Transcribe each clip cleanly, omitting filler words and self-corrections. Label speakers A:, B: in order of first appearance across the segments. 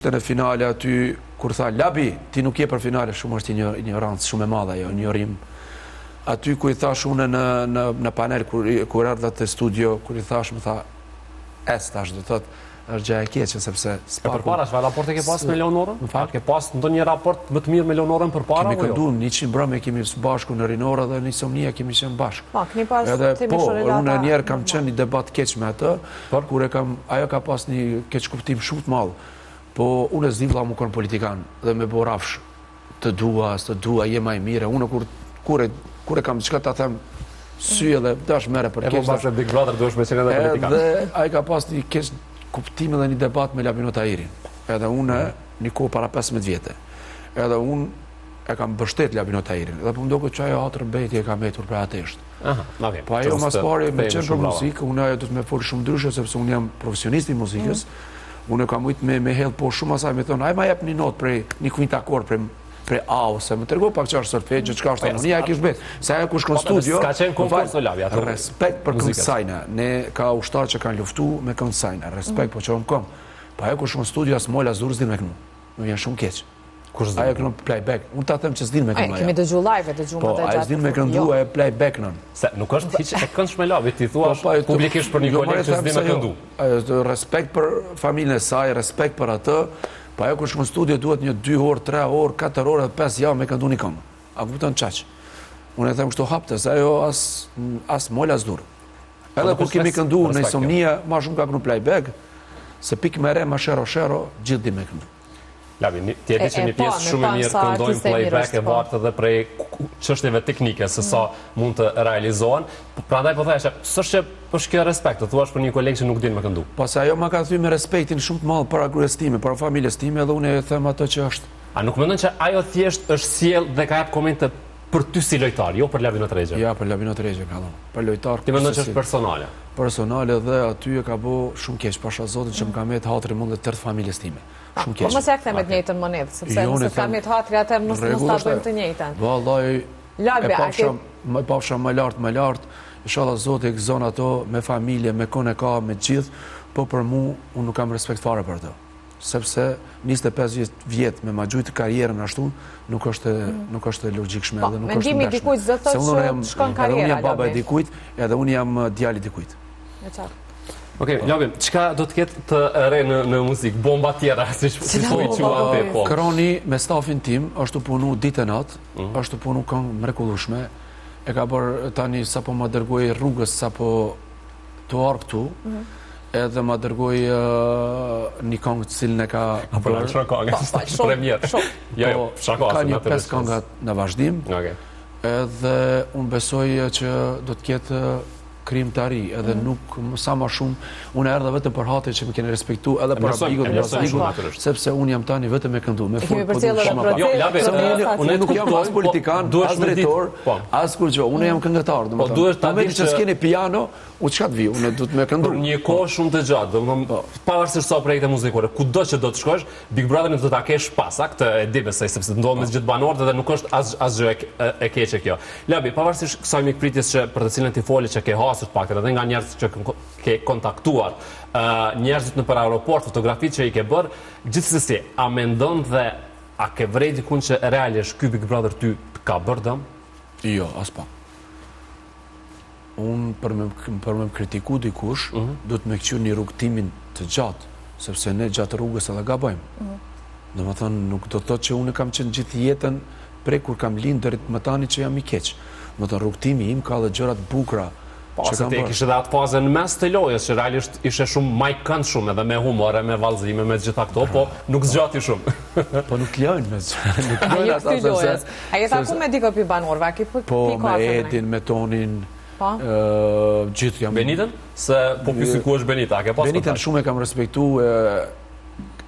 A: Në finale aty, kur tha, Labi, ti nuk je për finale, shumë është ignorancë, shumë e madhe, jo, ignorim. Aty ku i thash une në panel, kur erdha të studio, kur i thash, më tha, tash, do thot, është gjë e keqe, sepse...
B: E për para, shfa raport e ke pas me Leonorën? Ke pas në një raport më të mirë me Leonorën për para?
A: Kemi këndu, 100 brëme kemi bashku në Rinorë dhe në Insomnia kemi qenë bashku.
C: Po, keni pas të
A: Po, unë njerë kam qenë një debat keq me atë, kur ajo ka pas një keq kuptim shumë të madhë. Po, unë e zdim vla mu konë politikan dhe me bo rafsh të dua, je ma i mire. Unë kur e kam qëka ta them sy edhe dash mere për keq.
B: E po bashkë Big Brother duesh me qenë edhe politikan.
A: Edhe ajo ka pas një keq kuptim edhe një debat me Labino Tahirin. Edhe unë një kohë para 15 vjetë. Edhe unë e kam bështet Labino Tahirin. Edhe po më do këtë që ajo atër bejti e kam metur për ateshtë. Po ajo mas pari me qenë për muzikë, unë ajo du të me folë shumë ndryshe, sepse unë jam profesionist i muzikës. Unë kam ujtë me helë po shumë asaj, me thonë, ma jep një notë prej një kvint akord prej A, ose më tërgo pak që është sërfegjë, që ka është harmonia, e kishë betë. Se ajo kush kënë studio, respekt për kënë sajna. Ne ka ushtarë që kanë luftu me kënë sajna, respekt po që më kom. Pa ajo kush kënë studio, asë molla zurë s'din me kënu. Më vjen shumë keqë. Ajo kënë playback. Unë ta them që s'din me kënu ajo.
C: Kemi dëgju live, dëgju më
A: të gjatë. Po, ajo s'din me këndu, ajo playback nën.
B: Se nuk është hiq e kënd shmelavi, ti thua publikisht për një kolegë që s'din me këndu.
A: Respekt për familjen e saj, respekt për atë. Pa ajo kur shkon studio duhet një 2 orë, 3 orë, 4 orë dhe 5 javë me këndu një këngë. A kupton çaq? Unë e them kështu hapte, se ajo as mol as dur. Edhe kur kemi këndu në Insomnia, ma shumë ka kënu playback, se pikë me re, ma shero, gjithë di me këndu.
B: Labi, ti e di që një pjesë shumë e mirë këndojnë playback e vartë dhe prej çështjeve teknike se sa mund të realizohen. Prandaj po thashë, s'është që është kjo respekt, të thuash për një kolegë që nuk din me këndu.
A: Pas ajo ma ka thyer me respektin shumë të madh para kryes time, para familjes time, dhe unë e them ato që është.
B: A nuk mendon që ajo thjesht është sjell dhe ka jap komente për ty si lojtar, jo për Labino Tregje?
A: Ja, për Labino Tregje ka dhënë. Për lojtar.
B: Ti mendon që është personale?
A: Personale dhe aty e ka bo shumë keq, pasha Zotin që më ka met hatri mund dhe tërë familjes time. Shumë keq.
C: Po mos ja kthem të njëjtën monedhë, sepse nëse ka met hatri atëherë mos ta bëjmë të njëjtën.
A: Vallai, e pafsha më lart, inshallah Zoti e gëzon ato me familje, me kone ka, me gjithë, po për mu unë nuk kam respekt fare për to. Sepse 25 vjetë me ma gjujtë karierën ashtu, nuk është logjikshme edhe nuk është
C: ndeshme. Mendimi dikujt zë thotë që shkon karriera.
A: Edhe unë jam baba e dikujt, edhe unë jam djali dikujt.
B: Okej, Labi, çka do të ketë të re në muzikë? Bomba tjera, si po i quan te po.
A: Kroni me stafin tim është të punu ditë e natë, është të punu këngë mrekullueshme. E ka bërë tani sapo ma dërgoj rrugës, sapo të arë këtu, edhe ma dërgoj një këngë të cilën e ka
B: bërë. Apo në shumë këngë, premier. Jo, shako
A: ka një 5 këngat në vazhdim, edhe unë besoj që do të ketë krijimtari, edhe nuk sa më shumë, unë erdha vetëm për hatin që më keni respektu, edhe për abigut, sepse unë jam tani vetëm me këndu, me fort unë nuk jam as politikan, as drejtor, as kur gjë, unë jam këngëtar, domethënë që s'keni piano, u çka të vi, unë du të me këndu.
B: Për një kohë shumë të gjatë, domethënë pavarësisht sa projekte muzikore, kudo që do të shkosh, Big Brotherin do ta kesh pasak, të e di besoj sepse ndodh me gjithë banorët dhe nuk është asgjë e keqe kjo. Labi, pavarësisht kësaj mikpritjes që për të cilën ti fole që ke hasur të paktën edhe nga njerëz që ke kontaktuar, njerëzit nëpër aeroport, fotografitë që i ke bërë, gjithsesi, a mendon dhe a ke vrej dikun që realisht ky Big Brother ty ka bërë dëm?
A: Jo, as pak. Unë për me kritiku dikush, du të me këqyr një rrugtimin të gjatë, sepse ne gjatë rrugës edhe gabojmë. Dhe më thënë, nuk do të thotë që unë kam qenë gjithë jetën prej kur kam linë dërit më tani që jam i keqë. Më thënë, rrugtimi im ka dhe gjërat bukra.
B: Po, se ti kishe dhe atë fazën mes të lojës, që realisht ishe shumë majkënd shumë, edhe me humore, me valzime, me gjitha këto, po nuk zgjati shumë.
A: Po nuk lojnë me zgjati.
C: A jetë të lojës? A jetë aku me diko pi banorve?
A: Po, me Edin, me Tonin, gjithë jam...
B: Benitën? Se po pysi ku është Benita, a ke pas kontakt?
A: Benitën shumë e kam respektu,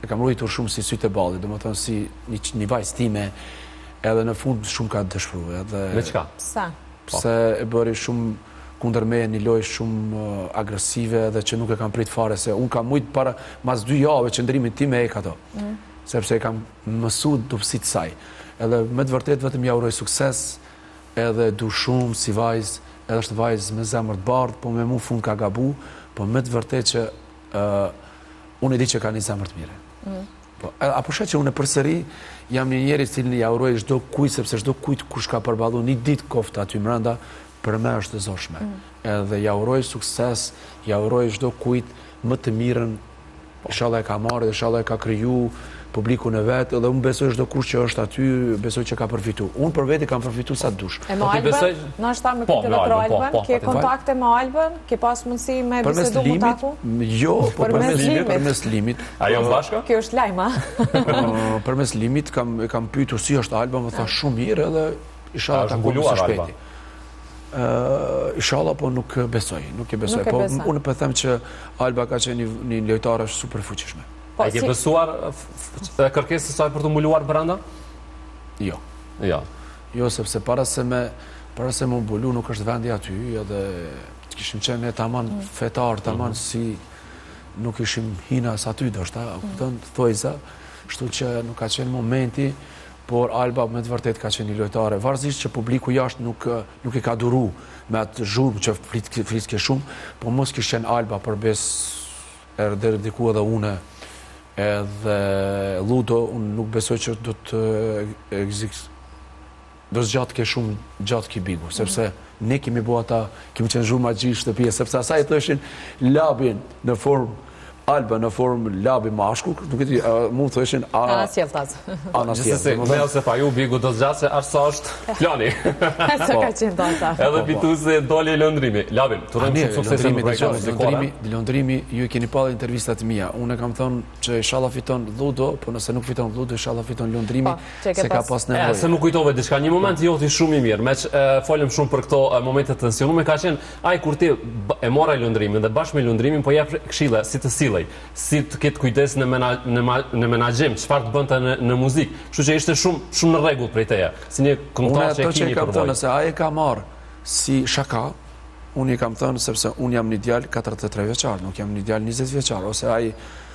A: e kam ruitur shumë si sytë e balli, dhe më thënë si një vajzë time, edhe në fund shumë ka dëshpru.
B: Me qka?
C: Pse?
A: Pse e bëri shumë kundër me një lojë shumë agresive dhe që nuk e kam prit fare, se unë kam mujtë para mas 2 jave qëndrimit tim e ato, sepse e kam mësu dupsit saj. Edhe me të vërtet vetëm ja uroj sukses, edhe du shumë si vajzë, edhe është vajzë me zemër të bardhë, po me mu fund ka gabu, po me të vërtet që unë e di që ka një zemër të mire. Apo që unë përsëri jam një njeri cilin ja uroj çdo kujt, sepse çdo kujt kush ka përballu një ditë koftë aty brenda, për me është e zoshme. Edhe ja uroj sukses, ja uroj çdo kujt më të mirën, inshallah e ka marrë, inshallah e ka kriju publikun e vetë, dhe unë besoj çdo kush që është aty, besoj që ka përfitu. Unë për veti kam përfitu sa dush.
C: E me Albën, në është ta me këtë vetër Albën, ke kontakte me Albën, ke pas mundësi me bisedu mu taku?
A: Jo, po përmes limit.
B: Ajo bashka?
C: Kjo është lajma.
A: Përmes limit kam pyetur si është Alba, më tha shumë mirë edhe inshallah ta kuptoj së shpejti. Inshallah, po nuk besoj. Po unë po them që Alba ka qenë një lojtare super fuqishme.
B: A ke besuar kërkesës së saj për të mbuluar brenda?
A: Jo. Jo, sepse para se me mbulu nuk është vendi aty, edhe kishim qenë taman fetar, taman si nuk ishim hinas aty, do shta, thojza, shtu që nuk ka qenë momenti, por Alba me të vërtet ka qenë një lojtare. Varzisht që publiku jashtë nuk i ka duru me atë zhurmë që fliske shumë, po mos kishë qenë Alba përbes deri diku edhe une, edhe Ludo, unë nuk besoj që do të zgjatë ke shumë gjatë ki bigu, sepse ne kemi bo ata, kemi qenë zhurmë magji shtëpije, sepse asaj të ishin labin në formë Alba në formë labi mashku, nuk e ti, mund të ishin
C: Anasjeltas.
B: Gjithsesi, me ose pa ju, bigu do zgjatë se arsa është plani.
C: Se ka qenë do ata.
B: Edhe pitu se doli lëndrimi. Labin, të rëmë shumë suksese në projekte.
A: Lëndrimi, ju keni pa dhe intervistat mija. Unë kam thënë që inshallah fiton Ludo, po nëse nuk fiton Ludo, inshallah fiton lëndrimi, se ka pas nevojë.
B: Se nuk kujtove diçka, një moment joti shumë i mirë, me që folëm shumë për këto momente të tensionume, ka qenë, aj kur ti e mora lëndrimin dhe bashkë me lëndrimin, po jep këshilla si të si të ketë kujdes në menaxhim, çfarë të bënte në muzikë. Kështu që ishte shumë në rregull prej teja. Si një këngëtar që e keni përvojë.
A: Nëse ai e ka marr si shaka, unë i kam thënë sepse unë jam një djalë 43 vjeçar, nuk jam një djalë 20 vjeçar,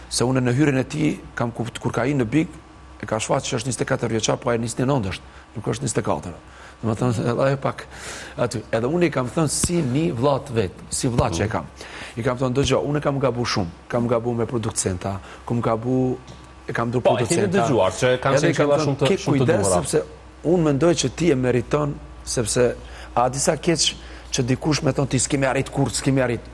A: se unë në hyrjen e tij kam kuptuar kur ka inë në Big, e ka shfaqur që është 24 vjeçar, po ai 29 është, nuk është 24. Domethënë edhe ai pak aty. Edhe unë i kam thënë si një vllat vet, si vllat që e kam. I kam thënë dëgjoj, unë kam gabu shumë, kam gabu me producenta, e kam dur producenta.
B: Po, e keni dëgjuar që kanë qenë qella shumë të duhura.
A: Sepse unë mendoj që ti e meriton, sepse a disa keq që dikush me thonë ti s'kemi arrit kurrë, s'kemi arrit.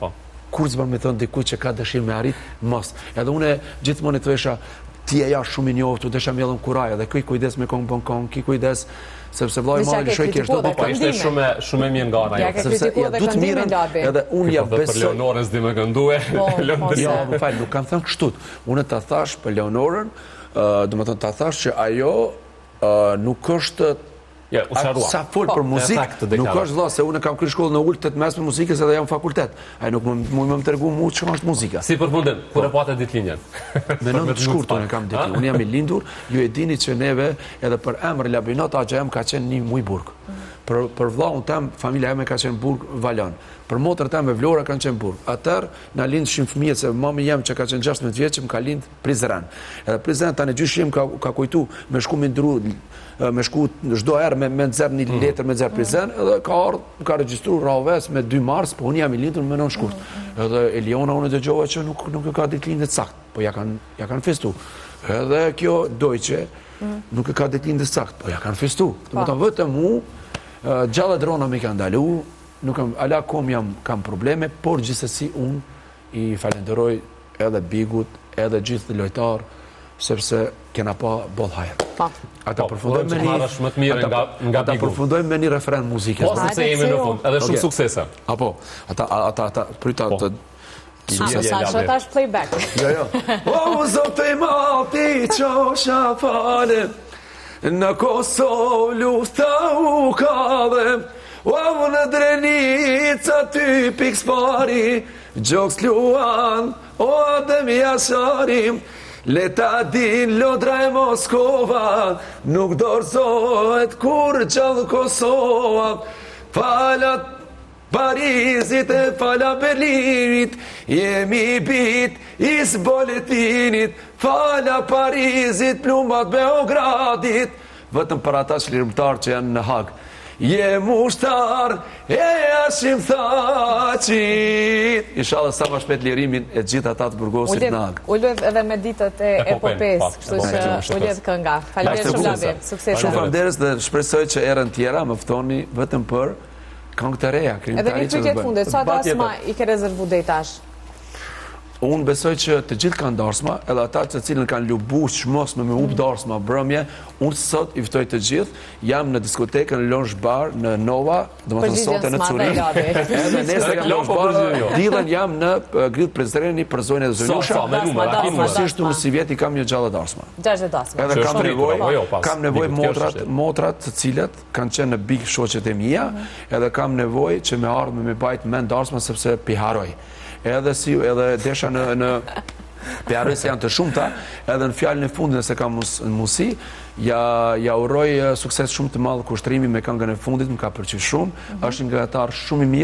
A: Kur s'bën me thonë dikush që ka dëshirë me arrit, mos. Edhe unë gjithmonë i thosha ti e jash shumë i njohur, desha mbjellën kuraj, edhe kujdes me këngë bon këngë, kujdes sepse vllai marrë lëshoj kesh do
B: po ishte shumë mirë nga ana
C: jote. Sepse ja du të mirën,
A: edhe unë ja besoj.
B: Për Leonorën s'di më këndue.
A: Jo, më fal, nuk kam thënë kështu. Unë ta thash për Leonorën, domethënë ta thash që ajo nuk është sa fol për muzikë, nuk është vëlla se unë kam kryer shkollën në Ulët të mesme muzikës edhe jam fakultet. Ai nuk më tregu mua çfarë është muzika.
B: Si përfundim, kur e patë ditëlinjen.
A: Me nëntë shkurtë unë kam ditë. Unë jam i lindur, ju e dini që neve edhe për emër Labinot Axhem ka qenë një Mujburg. Për vllahun tem, familja ime ka qenë Burg Valon. Për motrën time Vlora kanë qenë Burg. Atëherë na lindshim fëmijët se mami jam që ka qenë 16 vjeç, më ka lind Prizren. Edhe Prizren tani gjyshim ka kujtu me shku me ndru, me shku çdo herë me nxjerr një letër me nxjerr Prizren, edhe ka ardhur, ka regjistruar Raves me 2 mars, po unë jam i lindur me 9 shkurt. Edhe Eliona unë dëgjova që nuk ka ditëlindje saktë, po ja kanë festu. Edhe kjo Deutsche nuk e ka ditëlindje saktë, po ja kanë festu. Domethënë vetëm gjalla drona mi kanë ndalu, nuk ala kom kam probleme, por gjithsesi unë i falenderoj edhe Bigut, edhe gjithë lojtar, sepse kena pa boll hajër. Ata përfundojmë me një refren muzikës.
B: Po, sepse jemi në fund, edhe shumë suksese.
A: Apo, ata pryta të...
C: Sa tash playback.
A: Jo. O, zote i mati, qosha fale, në Kosovë lufta u kave, o në Drenica ty pik spari, gjoks luan, o adem jasari, leta din Lodra e Moskova, nuk dorëzohet kur gjallë Kosova, falat Parizit e fala Berlinit, jemi bit is boletinit, fala Parizit, plumbat Beogradit, vetëm për ata çlirimtar që janë në Hag. je mushtar e ashim thaqit. Inshallah sa më shpejt lirimin e gjithë ata të Burgosit nag.
C: U lidh edhe me ditët e epopes, kështu që u lidh kënga. Faleminderit shumë Labi. Sukses.
A: Shumë faleminderit dhe shpresoj që erën tjera më ftoni vetëm për këngë të reja,
C: edhe një pyetje të fundit, sa dasma i ke rezervu deri tash?
A: Unë besoj që të gjithë kanë darsma, edhe ata të cilën kanë lubu shmosme me up darsma brëmje, unë sot i ftoj të gjithë, jam në diskotekën Lounge Bar në Nova, do më thënë sot e në Curin, edhe nesër jam Lounge Bar, dilën jam në Grill Prezreni për zonën e Zonusha, përësisht unë si vjet i kam një gjallë darsma. Edhe kam nevoj motrat të cilat kanë qenë në big shoqet e mija, edhe kam nevoj që me ardhme me bajt men darsma sepse piharoj. Edhe desha në pjarë se janë të shumëta, edhe në fjallën e fundin nëse kam musi, ja uroj sukses shumë të madhë kushtrimi me këngën e fundit, më ka përqy shumë, është një gatar shumë i mirë.